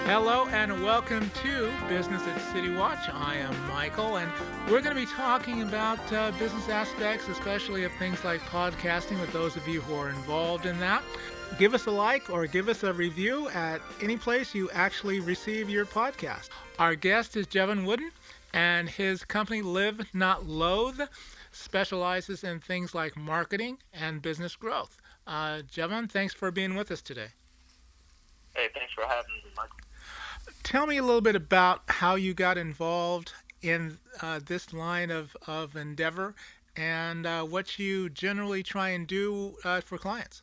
Hello and welcome to Business at Citywatch. I am Michael, and we're going to be talking about business aspects, especially of things like podcasting with those of you who are involved in that. Give us a like or give us a review at any place you actually receive your podcast. Our guest is Jevon Wooden, and his company Live Not Loathe specializes in things like marketing and business growth. Jevon, thanks for being with us today. Hey, thanks for having me, Michael. Tell me a little bit about how you got involved in this line of endeavor and what you generally try and do for clients.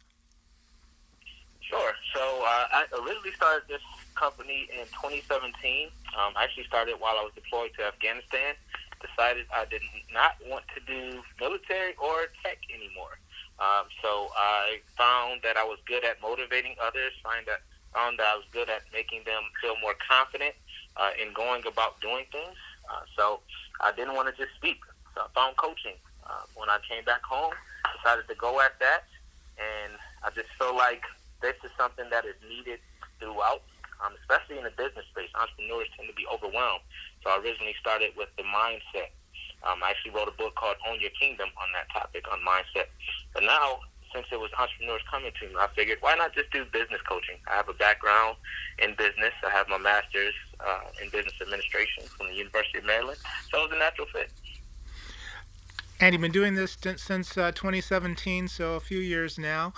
Sure. So I originally started this company in 2017. I actually started while I was deployed to Afghanistan. Decided I did not want to do military or tech anymore. So I found that I was good at motivating others, found that I was good at making them feel more confident in going about doing things. So I didn't want to just speak. So I found coaching. When I came back home, decided to go at that. And I just feel like this is something that is needed throughout, especially in the business space. Entrepreneurs tend to be overwhelmed. So I originally started with the mindset. I actually wrote a book called Own Your Kingdom on that topic, on mindset. But now, since it was entrepreneurs coming to me, I figured, why not just do business coaching? I have a background in business. I have my master's in business administration from the University of Maryland. So it was a natural fit. And you've been doing this since 2017, so a few years now.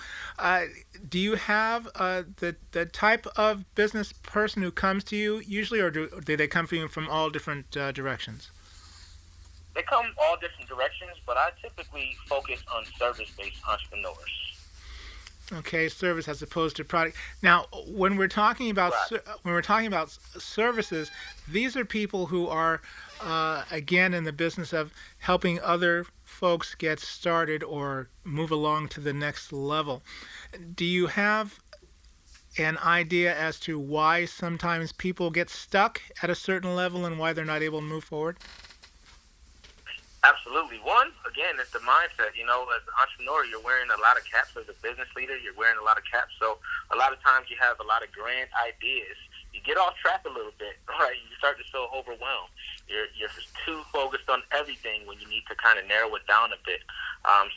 Do you have the type of business person who comes to you usually, or do they come to you from all different directions? They come all different directions, but I typically focus on service-based entrepreneurs. Okay, service as opposed to product. Now, when we're talking about Right. services, these are people who are again in the business of helping other folks get started or move along to the next level. Do you have an idea as to why sometimes people get stuck at a certain level and why they're not able to move forward? Absolutely. One, again, it's the mindset. You know, as an entrepreneur, you're wearing a lot of caps. As a business leader, you're wearing a lot of caps. So a lot of times you have a lot of grand ideas. You get off track a little bit, right? You start to feel overwhelmed. You're too focused on everything when you need to kind of narrow it down a bit.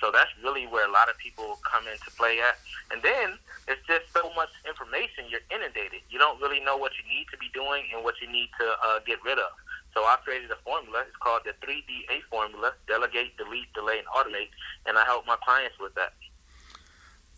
So that's really where a lot of people come into play at. And then it's just so much information. You're inundated. You don't really know what you need to be doing and what you need to get rid of. So I created a formula. It's called the 3DA formula: delegate, delete, delay, and automate. And I help my clients with that.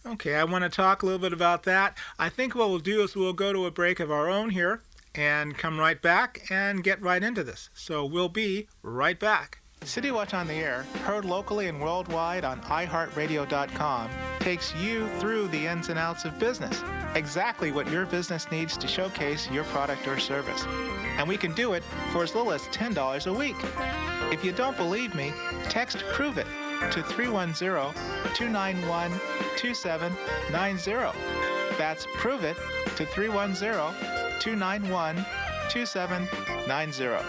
Okay, I want to talk a little bit about that. I think what we'll do is we'll go to a break of our own here and come right back and get right into this. So we'll be right back. City Watch on the Air, heard locally and worldwide on iHeartRadio.com, takes you through the ins and outs of business, exactly what your business needs to showcase your product or service. And we can do it for as little as $10 a week. If you don't believe me, text PROVE IT to 310-291-2790. That's PROVE IT to 310-291-2790.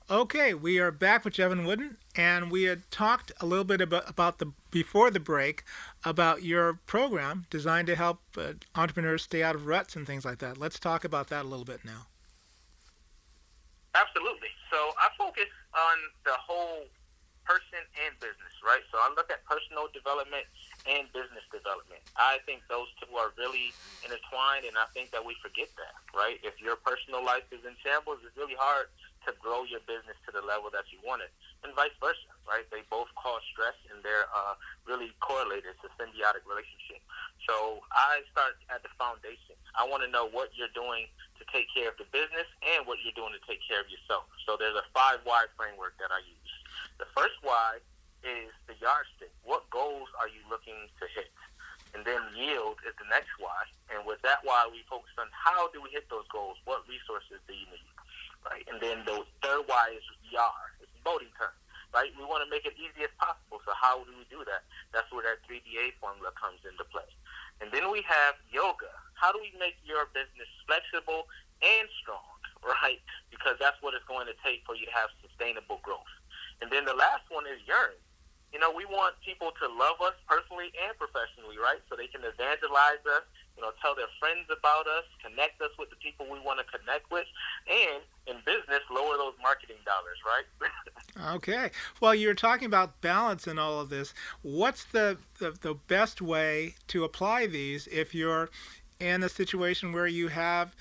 Okay, we are back with Jevon Wooden, and we had talked a little bit about before the break about your program designed to help entrepreneurs stay out of ruts and things like that. Let's talk about that a little bit now. Absolutely. So I focus on the whole person and business, right? So I look at personal development and business development. I think those two are really intertwined, and I think that we forget that, right? If your personal life is in shambles, it's really hard to grow your business to the level that you want it, and vice versa, right? They both cause stress, and they're really correlated. It's a symbiotic relationship. So I start at the foundation. I want to know what you're doing to take care of the business and what you're doing to take care of yourself. So there's a 5 why framework that I use. The first why is the yardstick. What goals are you looking to hit? And then yield is the next why. And with that why, we focus on how do we hit those goals? What resources do you need? Right? And then the third why is YAR. It's voting term. Right? We want to make it easy as possible. So how do we do that? That's where that 3DA formula comes into play. And then we have yoga. How do we make your business flexible and strong? Right? Because that's what it's going to take for you to have sustainable growth. And then the last one is yearn. You know, we want people to love us personally and professionally, right? So they can evangelize us tell their friends about us, connect us with the people we want to connect with, and in business, lower those marketing dollars, right? Okay. Well, you're talking about balance in all of this. What's the best way to apply these if you're in a situation where you have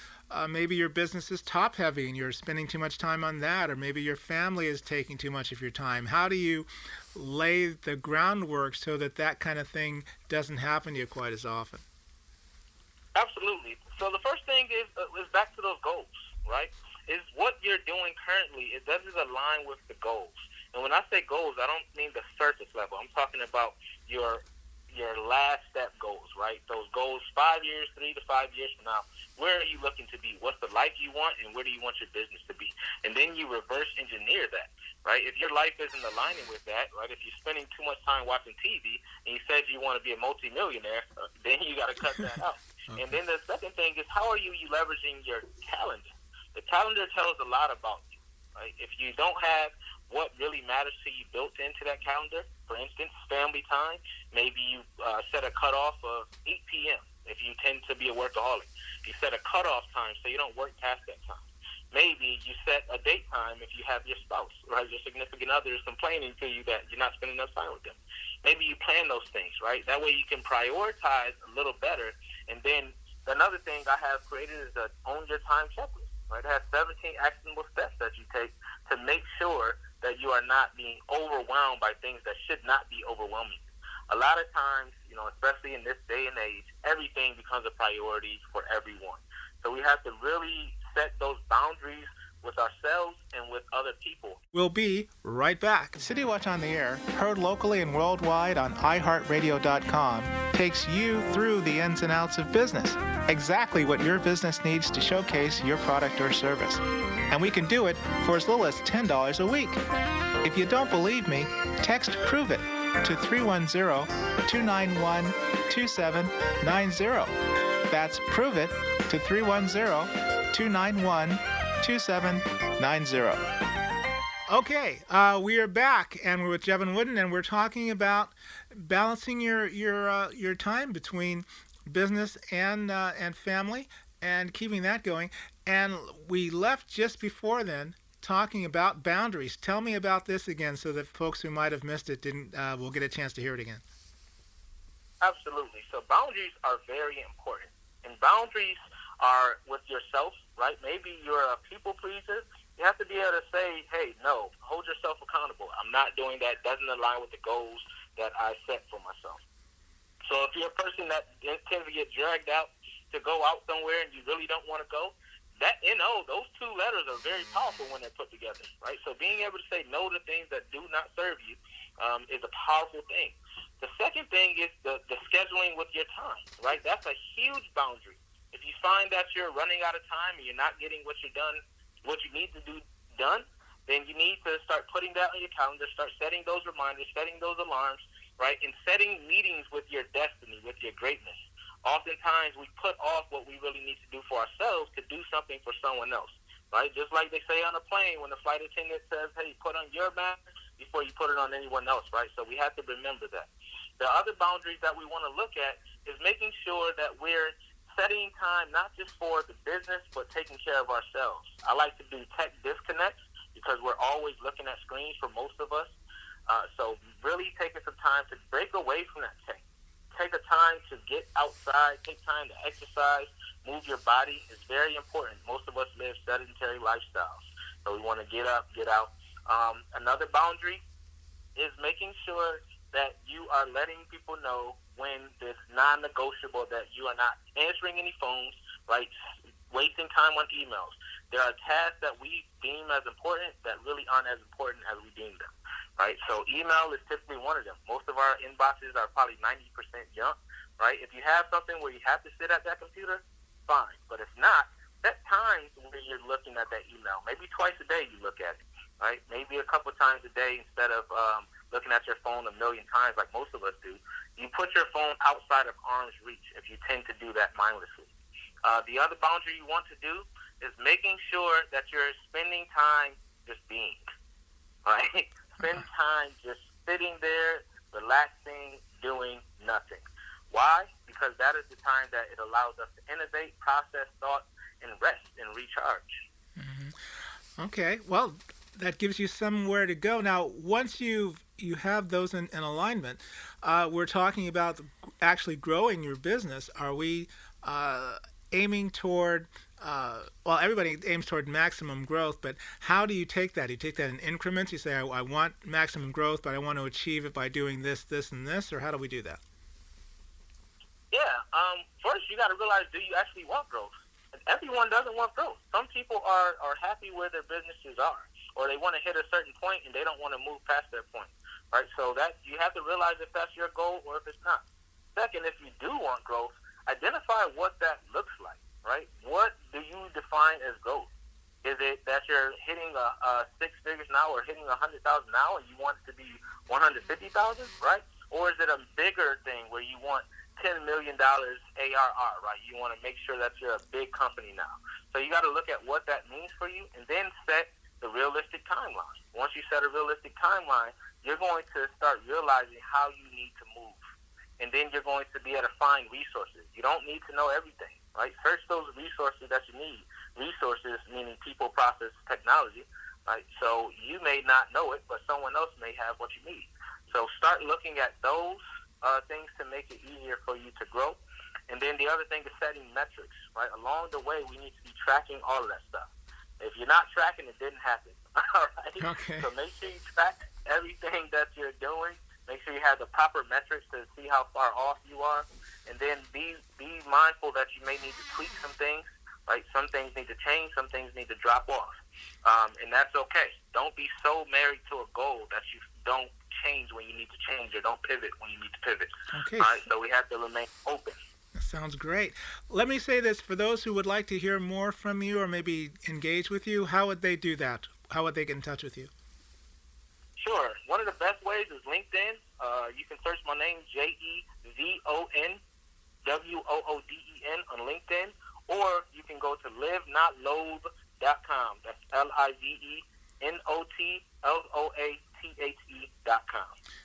maybe your business is top heavy and you're spending too much time on that, or maybe your family is taking too much of your time? How do you lay the groundwork so that that kind of thing doesn't happen to you quite as often? Absolutely. So the first thing is back to those goals, right? Is what you're doing currently, does it align with the goals? And when I say goals, I don't mean the surface level. I'm talking about your last step goals, right? Those goals 5 years, 3 to 5 years from now. Where are you looking to be? What's the life you want, and where do you want your business to be? And then you reverse engineer that, right? If your life isn't aligning with that, right? If you're spending too much time watching TV and you said you want to be a multimillionaire, then you got to cut that out. Okay. And then the second thing is, how are you leveraging your calendar? The calendar tells a lot about you, right? If you don't have what really matters to you built into that calendar, for instance, family time, maybe you set a cutoff of 8 p.m. if you tend to be a workaholic. You set a cutoff time so you don't work past that time. Maybe you set a date time if you have your spouse, right? Your significant other is complaining to you that you're not spending enough time with them. Maybe you plan those things, right? That way you can prioritize a little better. And then another thing I have created is a own your time checklist, right? It has 17 actionable steps that you take to make sure that you are not being overwhelmed by things that should not be overwhelming. A lot of times, especially in this day and age, everything becomes a priority for everyone. So we have to really set those boundaries with ourselves and with other people. We'll be right back. City Watch on the Air, heard locally and worldwide on iHeartRadio.com, takes you through the ins and outs of business, exactly what your business needs to showcase your product or service. And we can do it for as little as $10 a week. If you don't believe me, text PROVE IT to 310-291-2790. That's PROVE IT to 310-291-2790. Okay, we are back, and we're with Jevon Wooden, and we're talking about balancing your time between business and family, and keeping that going. And we left just before then talking about boundaries. Tell me about this again, so that folks who might have missed it will get a chance to hear it again. Absolutely. So boundaries are very important, and boundaries are with yourself, right? Maybe you're a people pleaser. You have to be able to say, hey, no, hold yourself accountable. I'm not doing that. Doesn't align with the goals that I set for myself. So if you're a person that tends to get dragged out to go out somewhere and you really don't want to go, that NO, those two letters are very powerful when they're put together, right? So being able to say no to things that do not serve you is a powerful thing. The second thing is the scheduling with your time, right? That's a huge boundary. If you find that you're running out of time and you're not getting what you need to do done, then you need to start putting that on your calendar, start setting those reminders, setting those alarms, right? And setting meetings with your destiny, with your greatness. Oftentimes we put off what we really need to do for ourselves to do something for someone else, right? Just like they say on a plane when the flight attendant says, hey, put on your mask before you put it on anyone else, right? So we have to remember that. The other boundaries that we want to look at is making sure that we're setting time not just for the business, but taking care of ourselves. I like to do tech disconnects because we're always looking at screens for most of us. So really taking some time to break away from that tech. Take a time to get outside, take time to exercise, move your body is very important. Most of us live sedentary lifestyles, so we want to get up, get out. Another boundary is making sure that you are letting people know when it's non-negotiable that you are not answering any phones, right? Wasting time on emails. There are tasks that we deem as important that really aren't as important as we deem them. Right, so email is typically one of them. Most of our inboxes are probably 90% junk, right? If you have something where you have to sit at that computer, fine. But if not, set times where you're looking at that email. Maybe twice a day you look at it, right? Maybe a couple times a day instead of looking at your phone a million times like most of us do. You put your phone outside of arm's reach if you tend to do that mindlessly. The other boundary you want to do is making sure that you're spending time just being, right? Spend time just sitting there, relaxing, doing nothing. Why? Because because that is the time that it allows us to innovate, process thoughts, and rest and recharge. Okay, well, that gives you somewhere to go. Now, once you have those in alignment, we're talking about actually growing your business. Are we aiming toward? Well, everybody aims toward maximum growth, but how do you take that? Do you take that in increments? You say, I want maximum growth, but I want to achieve it by doing this, this, and this, or how do we do that? Yeah. First, you got to realize, do you actually want growth? And everyone doesn't want growth. Some people are happy where their businesses are, or they want to hit a certain point and they don't want to move past their point, right? So that you have to realize if that's your goal or if it's not. Second, if you do want growth, identify what that looks like, right? What do you define as growth? Is it that you're hitting a six figures now or hitting 100,000 now and you want it to be 150,000, right? Or is it a bigger thing where you want $10 million ARR, right? You want to make sure that you're a big company now. So you got to look at what that means for you and then set the realistic timeline. Once you set a realistic timeline, you're going to start realizing how you need to move. And then you're going to be able to find resources. You don't need to know everything, right? Search those resources that you need. Resources meaning people, process, technology, right? So you may not know it, but someone else may have what you need. So start looking at those things to make it easier for you to grow. And then the other thing is setting metrics, right? Along the way, we need to be tracking all of that stuff. If you're not tracking, it didn't happen, all right? Okay. So make sure you track everything that you're doing. Make sure you have the proper metrics to see how far off you are. And then be mindful that you may need to tweak some things, right? Some things need to change. Some things need to drop off. And that's okay. Don't be so married to a goal that you don't change when you need to change or don't pivot when you need to pivot. Okay. All right, so we have to remain open. That sounds great. Let me say this, for those who would like to hear more from you or maybe engage with you, how would they do that? How would they get in touch with you? Sure. One of the best ways is LinkedIn. You can search my name, JEVON WOODEN on LinkedIn, or you can go to livenotloathe.com. That's LIVENOTLOATHE.com.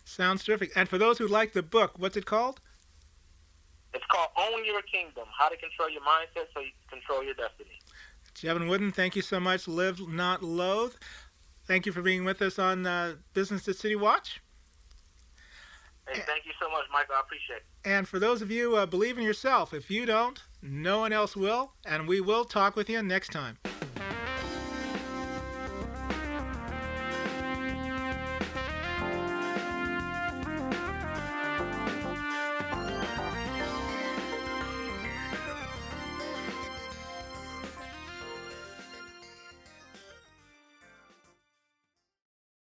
Sounds terrific. And for those who like the book, what's it called? It's called Own Your Kingdom, How to Control Your Mindset So You Can Control Your Destiny. Jevon Wooden, thank you so much. Live Not Loathe. Thank you for being with us on Business at City Watch. Hey, thank you so much, Michael. I appreciate it. And for those of you, believe in yourself. If you don't, no one else will. And we will talk with you next time.